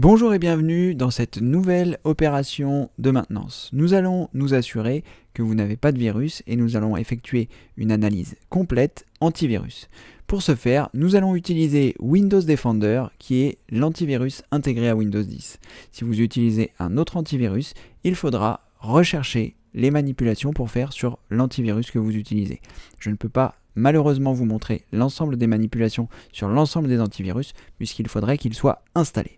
Bonjour et bienvenue dans cette nouvelle opération de maintenance. Nous allons nous assurer que vous n'avez pas de virus et nous allons effectuer une analyse complète antivirus. Pour ce faire, nous allons utiliser Windows Defender qui est l'antivirus intégré à Windows 10. Si vous utilisez un autre antivirus, il faudra rechercher les manipulations pour faire sur l'antivirus que vous utilisez. Je ne peux pas malheureusement vous montrer l'ensemble des manipulations sur l'ensemble des antivirus puisqu'il faudrait qu'ils soient installés.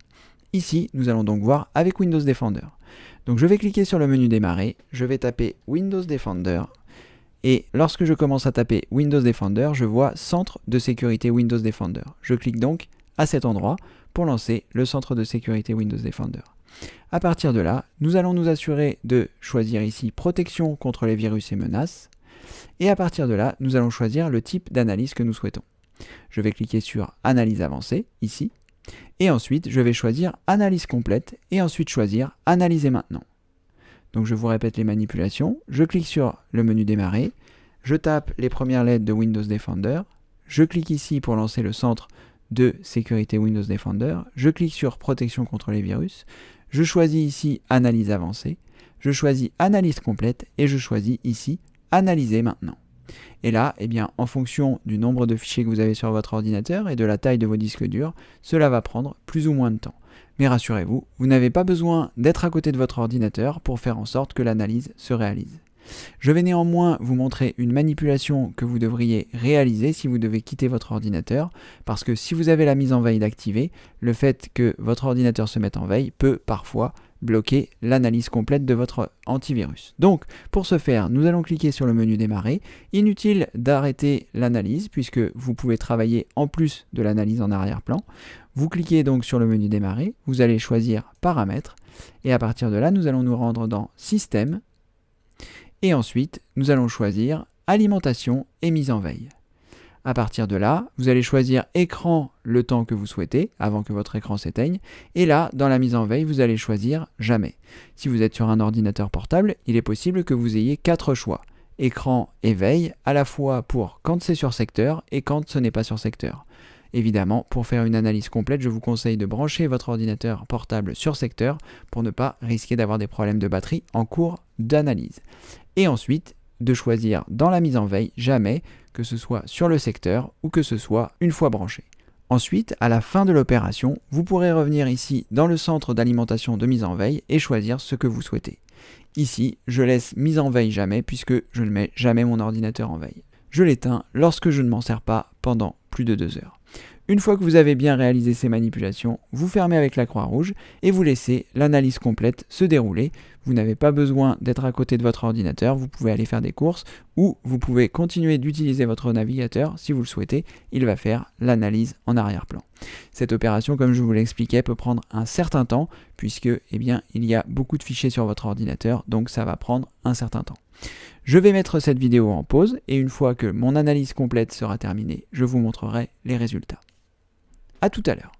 Ici, nous allons donc voir avec Windows Defender. Donc je vais cliquer sur le menu démarrer, je vais taper Windows Defender et lorsque je commence à taper Windows Defender, je vois Centre de sécurité Windows Defender. Je clique donc à cet endroit pour lancer le centre de sécurité Windows Defender. À partir de là, nous allons nous assurer de choisir ici Protection contre les virus et menaces. Et à partir de là, nous allons choisir le type d'analyse que nous souhaitons. Je vais cliquer sur Analyse avancée, ici. Et ensuite, je vais choisir Analyse complète et ensuite choisir Analyser maintenant. Donc je vous répète les manipulations. Je clique sur le menu démarrer. Je tape les premières lettres de Windows Defender. Je clique ici pour lancer le centre de sécurité Windows Defender. Je clique sur Protection contre les virus. Je choisis ici Analyse avancée. Je choisis Analyse complète et je choisis ici Analyser maintenant. Et là, en fonction du nombre de fichiers que vous avez sur votre ordinateur et de la taille de vos disques durs, cela va prendre plus ou moins de temps. Mais rassurez-vous, vous n'avez pas besoin d'être à côté de votre ordinateur pour faire en sorte que l'analyse se réalise. Je vais néanmoins vous montrer une manipulation que vous devriez réaliser si vous devez quitter votre ordinateur, parce que si vous avez la mise en veille d'activer, le fait que votre ordinateur se mette en veille peut parfois bloquer l'analyse complète de votre antivirus. Donc, pour ce faire, nous allons cliquer sur le menu démarrer. Inutile d'arrêter l'analyse puisque vous pouvez travailler en plus de l'analyse en arrière-plan. Vous cliquez donc sur le menu démarrer, vous allez choisir paramètres et à partir de là, nous allons nous rendre dans système et ensuite, nous allons choisir alimentation et mise en veille. À partir de là, vous allez choisir écran le temps que vous souhaitez, avant que votre écran s'éteigne. Et là, dans la mise en veille, vous allez choisir jamais. Si vous êtes sur un ordinateur portable, il est possible que vous ayez 4 choix. Écran et veille, à la fois pour quand c'est sur secteur et quand ce n'est pas sur secteur. Évidemment, pour faire une analyse complète, je vous conseille de brancher votre ordinateur portable sur secteur pour ne pas risquer d'avoir des problèmes de batterie en cours d'analyse. Et ensuite, de choisir dans la mise en veille jamais, que ce soit sur le secteur ou que ce soit une fois branché. Ensuite, à la fin de l'opération, vous pourrez revenir ici dans le centre d'alimentation de mise en veille et choisir ce que vous souhaitez. Ici, je laisse mise en veille jamais puisque je ne mets jamais mon ordinateur en veille. Je l'éteins lorsque je ne m'en sers pas pendant plus de 2 heures. Une fois que vous avez bien réalisé ces manipulations, vous fermez avec la croix rouge et vous laissez l'analyse complète se dérouler. Vous n'avez pas besoin d'être à côté de votre ordinateur, vous pouvez aller faire des courses ou vous pouvez continuer d'utiliser votre navigateur si vous le souhaitez, il va faire l'analyse en arrière-plan. Cette opération, comme je vous l'expliquais, peut prendre un certain temps puisque il y a beaucoup de fichiers sur votre ordinateur, donc ça va prendre un certain temps. Je vais mettre cette vidéo en pause et une fois que mon analyse complète sera terminée, je vous montrerai les résultats. À tout à l'heure.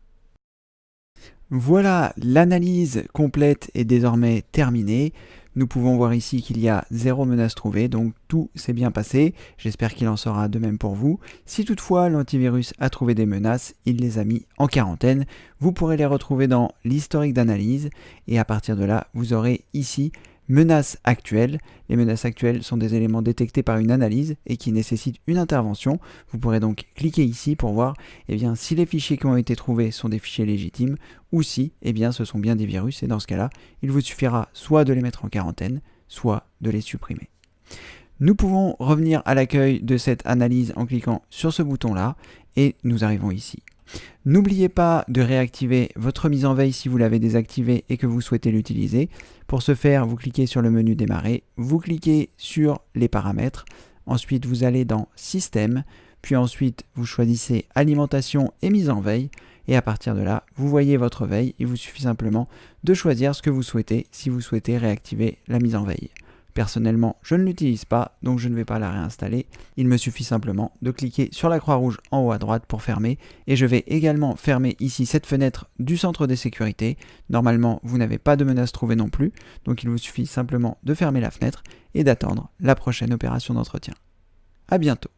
Voilà, l'analyse complète est désormais terminée. Nous pouvons voir ici qu'il y a 0 menace trouvée, donc tout s'est bien passé. J'espère qu'il en sera de même pour vous. Si toutefois l'antivirus a trouvé des menaces, il les a mis en quarantaine. Vous pourrez les retrouver dans l'historique d'analyse et à partir de là, vous aurez ici menaces actuelles. Les menaces actuelles sont des éléments détectés par une analyse et qui nécessitent une intervention. Vous pourrez donc cliquer ici pour voir si les fichiers qui ont été trouvés sont des fichiers légitimes ou si ce sont bien des virus et dans ce cas-là, il vous suffira soit de les mettre en quarantaine, soit de les supprimer. Nous pouvons revenir à l'accueil de cette analyse en cliquant sur ce bouton-là et nous arrivons ici. N'oubliez pas de réactiver votre mise en veille si vous l'avez désactivée et que vous souhaitez l'utiliser. Pour ce faire, vous cliquez sur le menu démarrer, vous cliquez sur les paramètres, ensuite vous allez dans système, puis ensuite vous choisissez alimentation et mise en veille et à partir de là, vous voyez votre veille. Il vous suffit simplement de choisir ce que vous souhaitez si vous souhaitez réactiver la mise en veille. Personnellement, je ne l'utilise pas, donc je ne vais pas la réinstaller. Il me suffit simplement de cliquer sur la croix rouge en haut à droite pour fermer. Et je vais également fermer ici cette fenêtre du centre de sécurité. Normalement, vous n'avez pas de menace trouvée non plus, donc il vous suffit simplement de fermer la fenêtre et d'attendre la prochaine opération d'entretien. À bientôt.